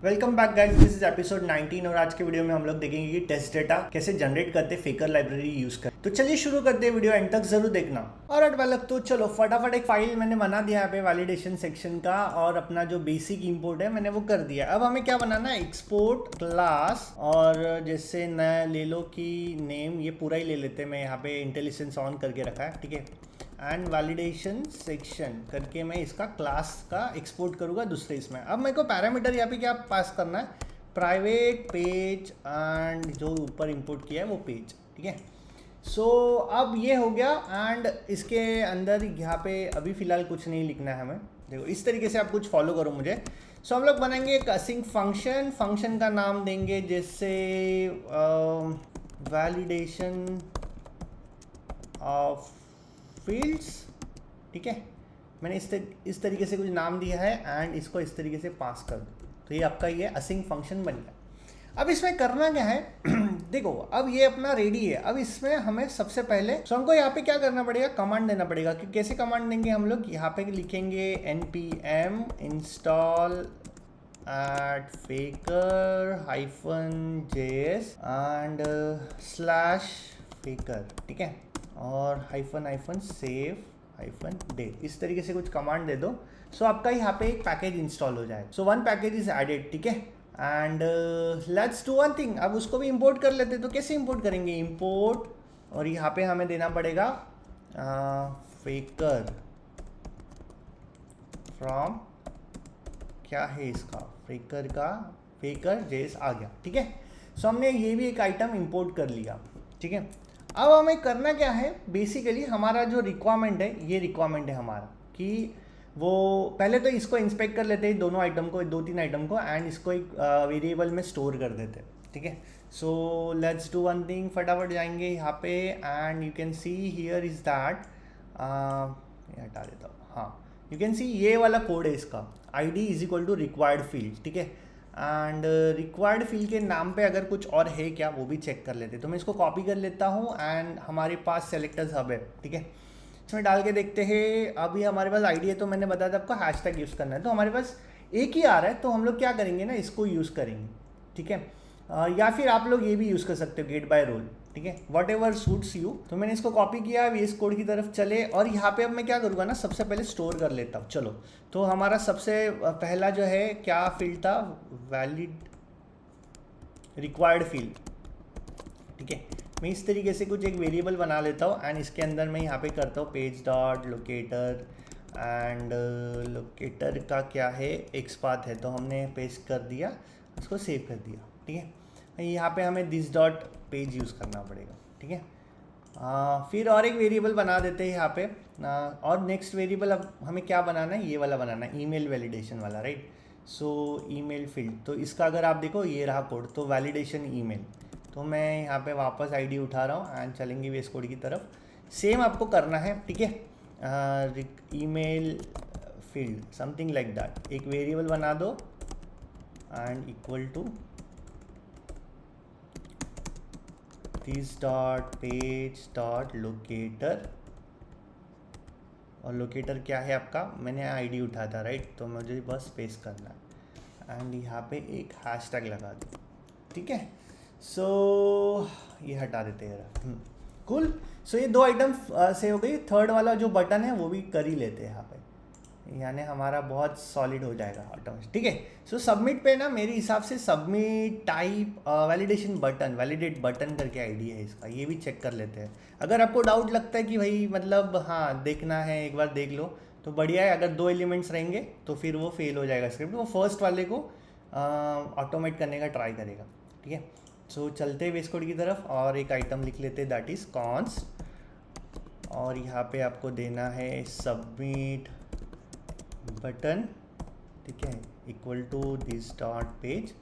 Welcome back guys, this is episode 19 और आज के वीडियो में हम लोग देखेंगे कि टेस्ट डेटा कैसे जनरेट करते फेकर लाइब्रेरी यूज कर। तो चलिए शुरू करते हैं, वीडियो एंड तक जरूर देखना। और अटवालक तो चलो फटाफट एक फाइल मैंने बना दिया यहाँ पे वैलिडेशन सेक्शन का, और अपना जो बेसिक इंपोर्ट है मैंने वो कर दिया। अब हमें क्या बनाना है, एक्सपोर्ट क्लास, और जैसे नया ले लो कि नेम, ये पूरा ही ले लेते हैं। मैं यहाँ पे इंटेलिजेंस ऑन करके रखा है, ठीक है। एंड वैलिडेशन सेक्शन करके मैं इसका क्लास का एक्सपोर्ट करूँगा दूसरे इसमें। अब मेरे को पैरामीटर यहाँ पे क्या पास करना है, प्राइवेट पेज एंड जो ऊपर इंपोर्ट किया है वो पेज, ठीक है। सो अब ये हो गया। एंड इसके अंदर यहाँ पे अभी फ़िलहाल कुछ नहीं लिखना है हमें। देखो इस तरीके से आप कुछ फॉलो करो मुझे। सो हम लोग बनाएंगे एक असिंक फंक्शन। फंक्शन का नाम देंगे जैसे वैलिडेशन ऑफ फील्ड्स, ठीक है। मैंने इस तरीके से कुछ नाम दिया है एंड इसको इस तरीके से पास कर दो, तो ये आपका ये असिंक फंक्शन बन गया। अब इसमें करना क्या है देखो अब ये अपना रेडी है। अब इसमें हमें सबसे पहले हमको यहाँ पे क्या करना पड़ेगा, कमांड देना पड़ेगा। कि कैसे कमांड देंगे हम लोग, यहाँ पे लिखेंगे npm install at faker-js and /faker, ठीक है। और हाइफन सेव -डे, इस तरीके से कुछ कमांड दे दो। सो आपका यहाँ पे एक पैकेज इंस्टॉल हो जाए। So one package is added, ठीक है। And let's do one thing, अब उसको भी इंपोर्ट कर लेते। तो कैसे इंपोर्ट करेंगे, इंपोर्ट, और यहाँ पे हमें देना पड़ेगा फेकर फ्रॉम, क्या है इसका, फेकर का फेकर जेस आ गया, ठीक है। सो हमने ये भी एक आइटम इंपोर्ट कर लिया, ठीक है। अब हमें करना क्या है, बेसिकली हमारा जो रिक्वायरमेंट है, ये रिक्वायरमेंट है हमारा कि वो पहले तो इसको इंस्पेक्ट कर लेते हैं, दोनों आइटम को, 2-3 आइटम को, एंड इसको एक वेरिएबल में स्टोर कर देते हैं, ठीक है। So let's do one thing, फटाफट जाएंगे यहाँ पे and you can see here is that, हटा देता हूँ, हाँ, यू कैन सी ये वाला कोड है इसका, id is equal to required field, ठीक है। एंड रिक्वायर्ड फील्ड के नाम पे अगर कुछ और है क्या वो भी चेक कर लेते। तो मैं इसको कॉपी कर लेता हूँ एंड हमारे पास सेलेक्टर्स हब है, ठीक है। इसमें डाल के देखते हैं। अभी हमारे पास आईडी है, तो मैंने बताया था आपको हैशटैग यूज़ करना है। तो हमारे पास एक ही आ रहा है, तो हम लोग क्या करेंगे ना, इसको यूज़ करेंगे, ठीक है। या फिर आप लोग ये भी यूज़ कर सकते हो, गेट बाय रोल, ठीक है, वट एवर सूट्स यू। तो मैंने इसको कॉपी किया, अब इस कोड की तरफ चले, और यहाँ पे अब मैं क्या करूँगा ना, सबसे पहले स्टोर कर लेता हूँ। चलो, तो हमारा सबसे पहला जो है क्या फील्ड था, वैलिड रिक्वायर्ड फील्ड, ठीक है। मैं इस तरीके से कुछ एक वेरिएबल बना लेता हूँ एंड इसके अंदर मैं यहाँ पे करता हूँ page dot locator, and locator का क्या है, एक्स पाथ है, तो हमने पेस्ट कर दिया, उसको सेव कर दिया, ठीक है। यहाँ पे हमें दिस डॉट पेज यूज़ करना पड़ेगा, ठीक है। फिर और एक वेरिएबल बना देते हैं यहाँ पे। और नेक्स्ट वेरिएबल अब हमें क्या बनाना है, ये वाला बनाना है, ईमेल वैलिडेशन वाला, राइट। सो ईमेल फील्ड, तो इसका अगर आप देखो ये रहा कोड, तो वैलिडेशन ईमेल। तो मैं यहाँ पे वापस आईडी उठा रहा हूँ एंड चलेंगे वेस कोड की तरफ। सेम आपको करना है, ठीक है। Email field something like that, एक वेरिएबल बना दो and equal to this dot page dot locator, और लोकेटर क्या है आपका, मैंने आईडी उठा था, राइट। तो मुझे बस पेस्ट करना है एंड यहाँ पे एक हैशटैग लगा दो, ठीक है। सो ये हटा देते हैं, कूल। सो ये 2 आइटम से हो गई। थर्ड वाला जो बटन है वो भी कर ही लेते हैं यहाँ पे, यानी हमारा बहुत सॉलिड हो जाएगा ऑटोमेटिक, ठीक है। सो सबमिट पे ना, मेरे हिसाब से submit type validation button, validate button करके आईडी है इसका, ये भी चेक कर लेते हैं। अगर आपको डाउट लगता है कि भाई मतलब हाँ देखना है, एक बार देख लो तो बढ़िया है। अगर 2 एलिमेंट्स रहेंगे तो फिर वो फेल हो जाएगा स्क्रिप्ट, वो फर्स्ट वाले को ऑटोमेट करने का ट्राई करेगा, ठीक है। सो चलते हैं बेस कोड की तरफ और एक आइटम लिख लेते हैं, दैट इज कॉन्स, और यहाँ पे आपको देना है सबमिट बटन, ठीक है, equal to this dot page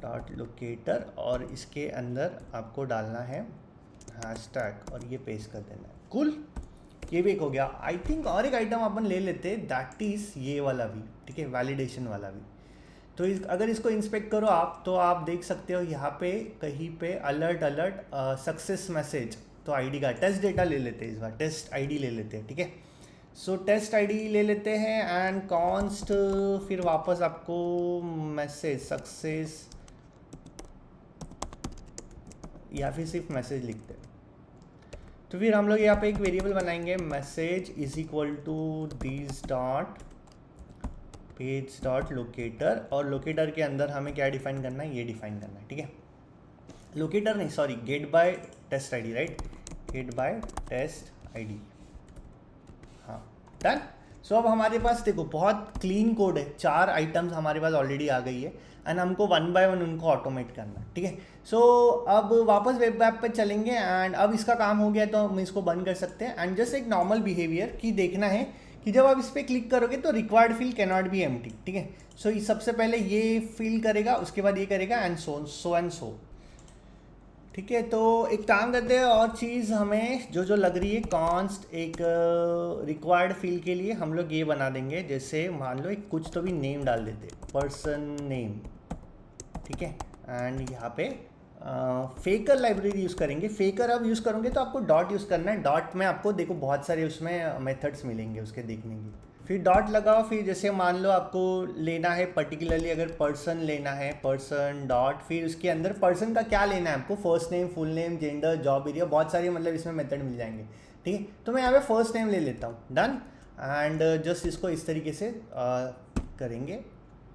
dot locator, और इसके अंदर आपको डालना है हैशटैग और ये पेस्ट कर देना है। कूल, ये भी एक हो गया। आई थिंक और एक आइटम अपन ले लेते हैं, दैट इज़ ये वाला भी, ठीक है, वैलिडेशन वाला भी। तो अगर इसको इंस्पेक्ट करो आप, तो आप देख सकते हो यहाँ पे कहीं पे अलर्ट सक्सेस मैसेज, तो आईडी का टेस्ट डेटा ले लेते हैं, इस बार टेस्ट आईडी ले लेते हैं, ठीक है। सो टेस्ट आईडी ले लेते हैं एंड कॉन्स्ट, फिर वापस आपको मैसेज सक्सेस या फिर सिर्फ मैसेज लिखते हैं। तो फिर हम लोग यहाँ पे एक वेरिएबल बनाएंगे, message is equal to this dot page dot locator, और लोकेटर के अंदर हमें क्या डिफाइन करना है, ये डिफाइन करना है, ठीक है। लोकेटर नहीं, sorry, get by test ID, right, get by test ID, हाँ, डन। सो अब हमारे पास देखो बहुत क्लीन कोड है, 4 आइटम्स हमारे पास ऑलरेडी आ गई है एंड हमको 1 बाय 1 उनको ऑटोमेट करना है, ठीक है। सो अब वापस वेब ऐप पर चलेंगे एंड अब इसका काम हो गया तो हम इसको बंद कर सकते हैं एंड जस्ट एक नॉर्मल बिहेवियर की देखना है कि जब आप इस पर क्लिक करोगे तो required field can not be empty, ठीक है। सो सबसे पहले ये फिल करेगा, उसके बाद ये करेगा एंड सो एंड सो, ठीक है। तो एक काम करते हैं, और चीज़ हमें जो लग रही है कॉन्स्ट एक रिक्वायर्ड फील्ड के लिए हम लोग ये बना देंगे, जैसे मान लो एक कुछ तो भी नेम डाल देते, पर्सन नेम, ठीक है। एंड यहाँ पे फेकर लाइब्रेरी यूज़ करेंगे। फेकर अब यूज़ करोगे तो आपको डॉट यूज़ करना है, डॉट में आपको देखो बहुत सारे उसमें मेथड्स मिलेंगे उसके देखने की। फिर डॉट लगाओ, फिर जैसे मान लो आपको लेना है पर्टिकुलरली अगर पर्सन लेना है, पर्सन डॉट, फिर उसके अंदर पर्सन का क्या लेना है आपको, first name, full name, gender, job area, बहुत सारे मतलब इसमें मेथड मिल जाएंगे, ठीक है। तो मैं यहाँ पे फर्स्ट नेम ले लेता हूँ, डन। एंड जस्ट इसको इस तरीके से करेंगे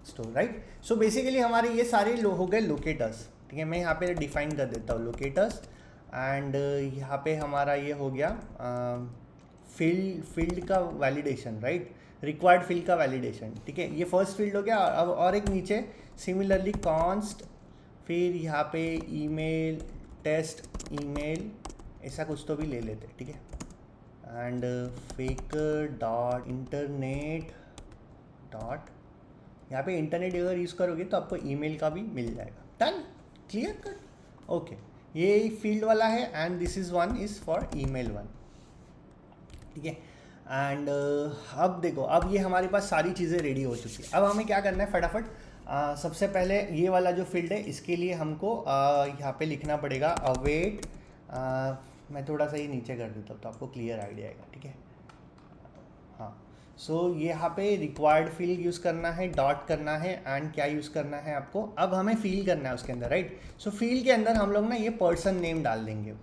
स्टोर, राइट। सो बेसिकली हमारे ये सारे हो गए लोकेटर्स, ठीक है। मैं यहाँ पे डिफाइन कर देता हूँ लोकेटर्स एंड यहाँ पे हमारा ये हो गया फील्ड का वैलिडेशन, राइट, रिक्वायर्ड फील्ड का वैलिडेशन, ठीक है। ये फर्स्ट फील्ड हो गया। अब और एक नीचे सिमिलरली कॉन्स्ट, फिर यहाँ पे ईमेल, टेस्ट ईमेल, ऐसा कुछ तो भी ले लेते, ठीक है। एंड फेकर डॉट इंटरनेट डॉट, यहाँ पे इंटरनेट अगर यूज़ करोगे तो आपको ईमेल का भी मिल जाएगा, डन, क्लियर कट, ओके। ये फील्ड वाला है and this is one is for email one, ठीक है। एंड अब देखो, अब ये हमारे पास सारी चीज़ें रेडी हो चुकी है। अब हमें क्या करना है फटाफट, सबसे पहले ये वाला जो फील्ड है इसके लिए हमको यहाँ पे लिखना पड़ेगा अवेट, मैं थोड़ा सा ये नीचे कर देता हूँ तो आपको क्लियर आइडिया आएगा, ठीक है। हाँ, सो यहाँ पे रिक्वायर्ड फील्ड यूज़ करना है, डॉट करना है एंड क्या यूज़ करना है आपको, अब हमें फील्ड करना है उसके अंदर, राइट। सो फील्ड के अंदर हम लोग ना ये पर्सन नेम डाल देंगे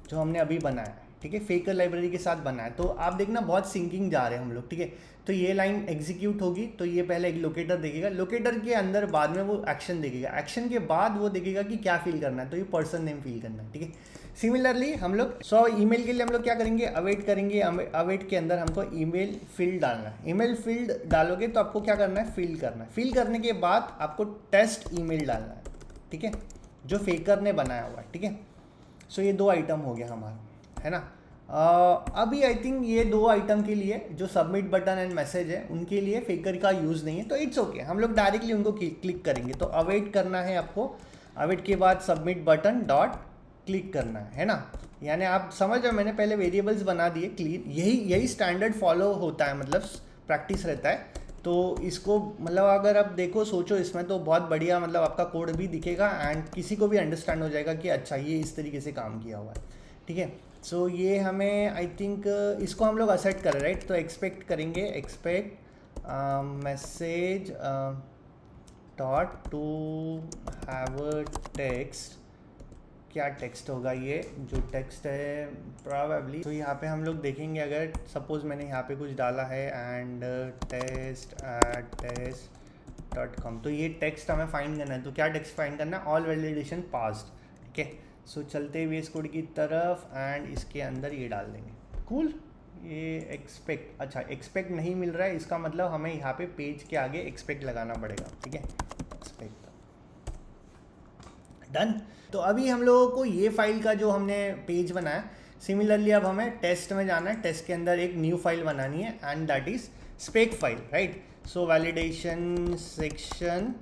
जो हमने अभी बनाया है, ठीक है, फेकर लाइब्रेरी के साथ बनाया। तो आप देखना बहुत सिंकिंग जा रहे हैं हम लोग, ठीक है। तो ये लाइन एग्जीक्यूट होगी तो ये पहले एक लोकेटर देखेगा, लोकेटर के अंदर बाद में वो एक्शन देखेगा, एक्शन के बाद वो देखेगा कि क्या फिल करना है, तो ये पर्सन नेम फिल करना है, ठीक है। सिमिलरली हम लोग ईमेल के लिए हम लोग क्या करेंगे, अवेट करेंगे, अवेट के अंदर हमको ईमेल फील्ड डालना है। ईमेल फील्ड डालोगे तो आपको क्या करना है, फिल करना है। फिल करने के बाद आपको टेस्ट ईमेल डालना है, ठीक है, जो फेकर ने बनाया हुआ है, ठीक है। सो ये 2 आइटम हो गया हमारा, है ना। अभी आई थिंक ये 2 आइटम के लिए जो सबमिट बटन एंड मैसेज है उनके लिए फेकर का यूज़ नहीं है, तो इट्स ओके, हम लोग डायरेक्टली उनको क्लिक करेंगे। तो अवेट करना है आपको, अवेट के बाद सबमिट बटन डॉट क्लिक करना है ना। यानी आप समझ रहे हो, मैंने पहले वेरिएबल्स बना दिए क्लीन, यही स्टैंडर्ड फॉलो होता है, मतलब प्रैक्टिस रहता है। तो इसको मतलब अगर आप देखो सोचो इसमें तो बहुत बढ़िया मतलब आपका कोड भी दिखेगा एंड किसी को भी अंडरस्टैंड हो जाएगा कि अच्छा ये इस तरीके से काम किया हुआ है, ठीक है। सो ये हमें आई थिंक इसको हम लोग असेट करें, राइट। तो एक्सपेक्ट करेंगे, expect message dot to have text, क्या टेक्स्ट होगा ये जो टेक्स्ट है प्रोबेबली। तो यहाँ पे हम लोग देखेंगे, अगर सपोज मैंने यहाँ पे कुछ डाला है एंड test@test.com, तो ये टेक्स्ट हमें फाइंड करना है। तो क्या टेक्स्ट फाइंड करना है, ऑल वैलिडेशन पास्ड, ठीक है। सो चलते हुए इस कोड की तरफ एंड इसके अंदर ये डाल देंगे, कूल। ये एक्सपेक्ट, अच्छा एक्सपेक्ट नहीं मिल रहा है, इसका मतलब हमें यहाँ पे पेज के आगे एक्सपेक्ट लगाना पड़ेगा, ठीक है, एक्सपेक्ट, डन। तो अभी हम लोगों को ये फाइल का जो हमने पेज बनाया, सिमिलरली अब हमें टेस्ट में जाना है, टेस्ट के अंदर एक न्यू फाइल बनानी है and that is spec file, right. So validation section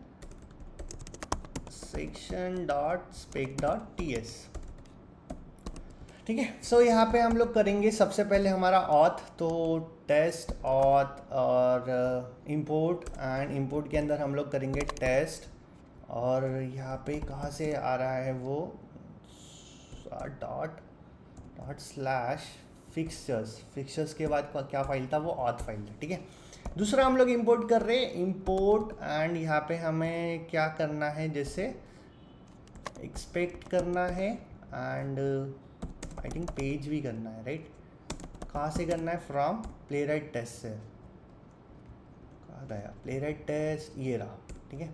dot spec dot ts, ठीक है। सो यहाँ पे हम लोग करेंगे सबसे पहले हमारा ऑथ, तो टेस्ट ऑथ और इंपोर्ट, एंड इंपोर्ट के अंदर हम लोग करेंगे टेस्ट, और यहाँ पे कहाँ से आ रहा है वो डॉट स्लैश फिक्सचर्स के बाद क्या फाइल था, वो ऑथ फाइल था, ठीक है। दूसरा हम लोग इंपोर्ट कर रहे हैं, इंपोर्ट, एंड यहाँ पे हमें क्या करना है, जैसे एक्सपेक्ट करना है एंड आई थिंक पेज भी करना है, राइट। कहाँ से करना है, फ्रॉम प्लेराइट टेस्ट से। कहाँ गया प्लेराइट टेस्ट, ये रहा, ठीक है।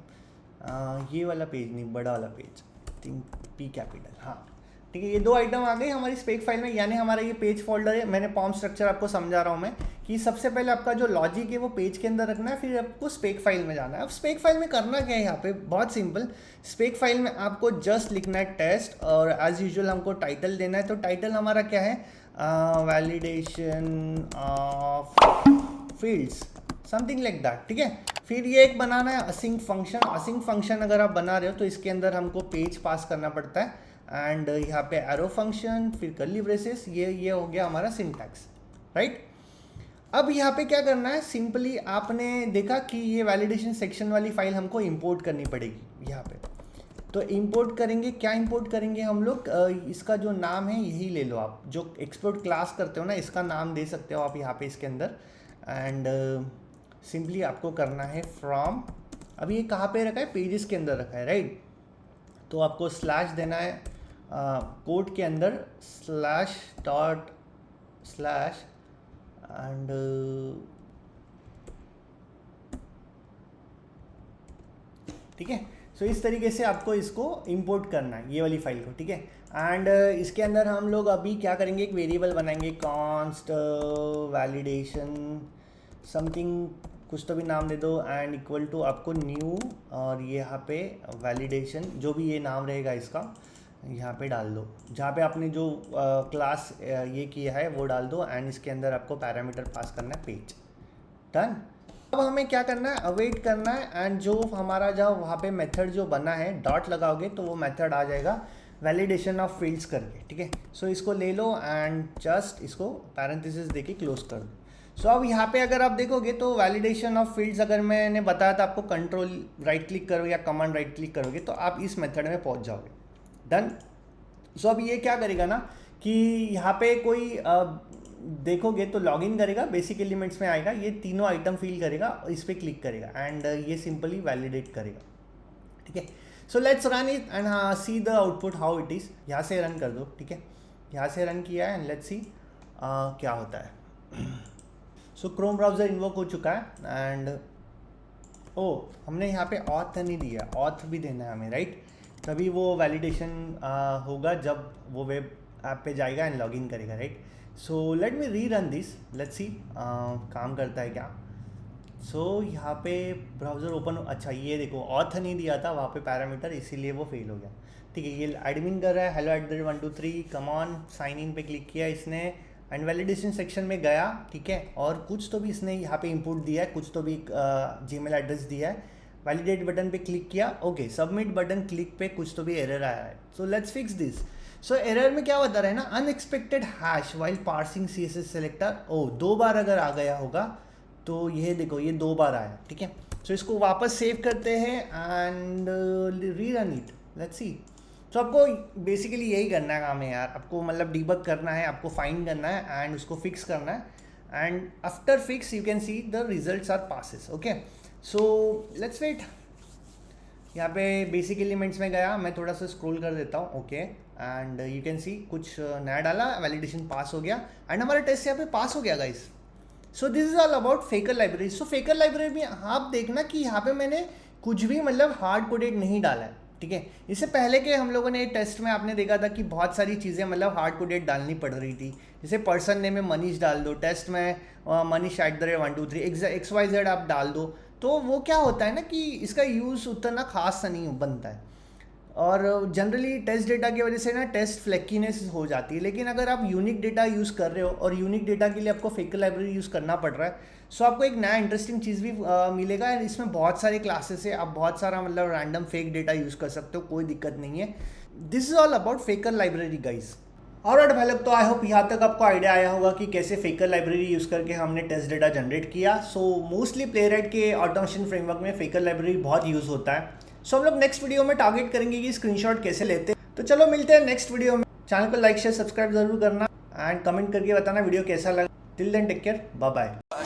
ये वाला पेज नहीं, बड़ा वाला पेज, थिंक पी कैपिटल, हाँ ठीक है। ये दो आइटम आ गए हमारी स्पेक फाइल में, यानी हमारा ये पेज फोल्डर है। मैंने पॉम स्ट्रक्चर आपको समझा रहा हूँ मैं कि सबसे पहले आपका जो लॉजिक है वो पेज के अंदर रखना है, फिर आपको स्पेक फाइल में जाना है। अब स्पेक फाइल में करना क्या है, यहाँ पे बहुत सिंपल। स्पेक फाइल में आपको जस्ट लिखना है टेस्ट, और एज यूजुअल हमको टाइटल देना है। तो टाइटल हमारा क्या है, validation of fields, something like that, ठीक है। फिर ये एक बनाना है असिंक फंक्शन। असिंक फंक्शन अगर आप बना रहे हो तो इसके अंदर हमको पेज पास करना पड़ता है, एंड यहाँ पे एरो फंक्शन, फिर कर्ली ब्रेसेस, ये हो गया हमारा सिंटैक्स, राइट। अब यहाँ पे क्या करना है, सिंपली आपने देखा कि ये वैलिडेशन सेक्शन वाली फाइल हमको इंपोर्ट करनी पड़ेगी यहाँ पे। तो इंपोर्ट करेंगे, क्या इंपोर्ट करेंगे हम लोग, इसका जो नाम है यही ले लो आप, जो एक्सपोर्ट क्लास करते हो ना, इसका नाम दे सकते हो आप यहाँ पे इसके अंदर। एंड सिंपली आपको करना है फ्रॉम, अभी ये कहाँ पे रखा है, पेजेस के अंदर रखा है, राइट। तो आपको स्लैश देना है कोड के अंदर, स्लैश डॉट स्लैश, एंड ठीक है। सो इस तरीके से आपको इसको इंपोर्ट करना है, ये वाली फाइल को, ठीक है। एंड इसके अंदर हम लोग अभी क्या करेंगे, एक वेरिएबल बनाएंगे, कॉन्स्ट वैलिडेशन समथिंग, कुछ तो भी नाम दे दो, एंड इक्वल टू आपको न्यू, और ये यहाँ पे वैलिडेशन, जो भी ये नाम रहेगा इसका यहाँ पे डाल दो, जहाँ पे आपने जो क्लास ये किया है वो डाल दो, एंड इसके अंदर आपको पैरामीटर पास करना है पेज। डन। अब हमें क्या करना है, अवेट करना है, एंड जो हमारा जो वहाँ पे मेथड जो बना है, डॉट लगाओगे तो वो मेथड आ जाएगा वैलिडेशन ऑफ फील्ड्स करके, ठीक है। सो इसको ले लो एंड जस्ट इसको पैरेंथेसिस देके क्लोज कर दो। सो अब यहाँ पे अगर आप देखोगे तो वैलिडेशन ऑफ फील्ड्स, अगर मैंने बताया था आपको कंट्रोल राइट क्लिक करोगे या कमांड राइट क्लिक करोगे तो आप इस मेथड में पहुँच जाओगे। डन। सो अब ये क्या करेगा ना कि यहाँ पे कोई देखोगे तो लॉगिन करेगा, बेसिक एलिमेंट्स में आएगा, ये तीनों आइटम फिल करेगा, इस पर क्लिक करेगा, एंड ये सिंपली वैलिडेट करेगा, ठीक है। So let's run it and see the output how it is. यहाँ से रन कर दो, ठीक है। यहाँ से रन किया है, एंड लेट्स सी क्या होता है। सो क्रोम ब्राउज़र इन्वोक हो चुका है, एंड हमने यहाँ पे ऑथ नहीं दिया, ऑथ भी देना है हमें, राइट। तभी वो वैलिडेशन होगा जब वो वेब ऐप पे जाएगा एंड लॉगिन करेगा, राइट। सो लेट मी री रन दिस, लेट्स सी काम करता है क्या। सो यहाँ पे ब्राउज़र ओपन, अच्छा ये देखो ऑथ नहीं दिया था वहाँ पे पैरामीटर, इसीलिए वो फेल हो गया, ठीक है। ये एडमिन कर रहा है hello@123 come on, sign in पे क्लिक किया इसने, एंड वैलिडेशन सेक्शन में गया, ठीक है। और कुछ तो भी इसने यहाँ पे इनपुट दिया है, कुछ तो भी जीमेल एड्रेस दिया है, वैलिडेट बटन पे क्लिक किया, ओके। सबमिट बटन क्लिक पे कुछ तो भी एरर आया है। So let's fix this. So error में क्या बता रहा है ना, unexpected hash while parsing CSS selector. दो बार अगर आ गया होगा तो ये देखो ये 2 बार आया, ठीक है। सो इसको वापस सेव करते हैं and re run it, let's see. तो आपको बेसिकली यही करना है काम है यार, आपको मतलब डिबग करना है, आपको फाइंड करना है एंड उसको फिक्स करना है, and after fix you can see the results are passes, okay. So let's wait. यहाँ पे बेसिक एलिमेंट्स में गया, मैं थोड़ा सा स्क्रॉल कर देता हूँ, ओके। एंड यू कैन सी कुछ नया डाला, वैलिडेशन पास हो गया, एंड हमारा टेस्ट यहाँ पे पास हो गया guys. So this is all about फेकर library. So फेकर library में आप देखना कि यहाँ पे मैंने कुछ भी मतलब हार्ड कोडेड नहीं डाला है, ठीक है। इससे पहले के हम लोगों ने टेस्ट में आपने देखा था कि बहुत सारी चीज़ें मतलब हार्ड कोडेड डालनी पड़ रही थी, जैसे पर्सन नेम में मनीष डाल दो, टेस्ट में मनीष @123 XYZ आप डाल दो, तो वो क्या होता है ना कि इसका यूज़ उतना खास सा नहीं बनता है, और जनरली टेस्ट डेटा की वजह से ना टेस्ट फ्लेक्कीनेस हो जाती है। लेकिन अगर आप यूनिक डेटा यूज़ कर रहे हो और यूनिक डेटा के लिए आपको फेकर लाइब्रेरी यूज़ करना पड़ रहा है, सो आपको एक नया इंटरेस्टिंग चीज़ भी मिलेगा, एंड इसमें बहुत सारे क्लासेस है, आप बहुत सारा मतलब रैंडम फेक डेटा यूज़ कर सकते हो, कोई दिक्कत नहीं है। This is all about फेकर library guys. Alright भाई लोग, तो आई होप यहाँ तक आपको आइडिया आया होगा कि कैसे फेकर लाइब्रेरी यूज़ करके हमने टेस्ट डेटा जनरेट किया। सो मोस्टली प्लेराइट के ऑटोमेशन फ्रेमवर्क में फेकर लाइब्रेरी बहुत यूज़ होता है। सो हम लोग नेक्स्ट वीडियो में टारगेट करेंगे कि स्क्रीनशॉट कैसे लेते हैं। तो चलो मिलते हैं नेक्स्ट वीडियो में। चैनल को लाइक शेयर सब्सक्राइब जरूर करना, एंड कमेंट करके बताना वीडियो कैसा लगा। Till then take care, bye bye.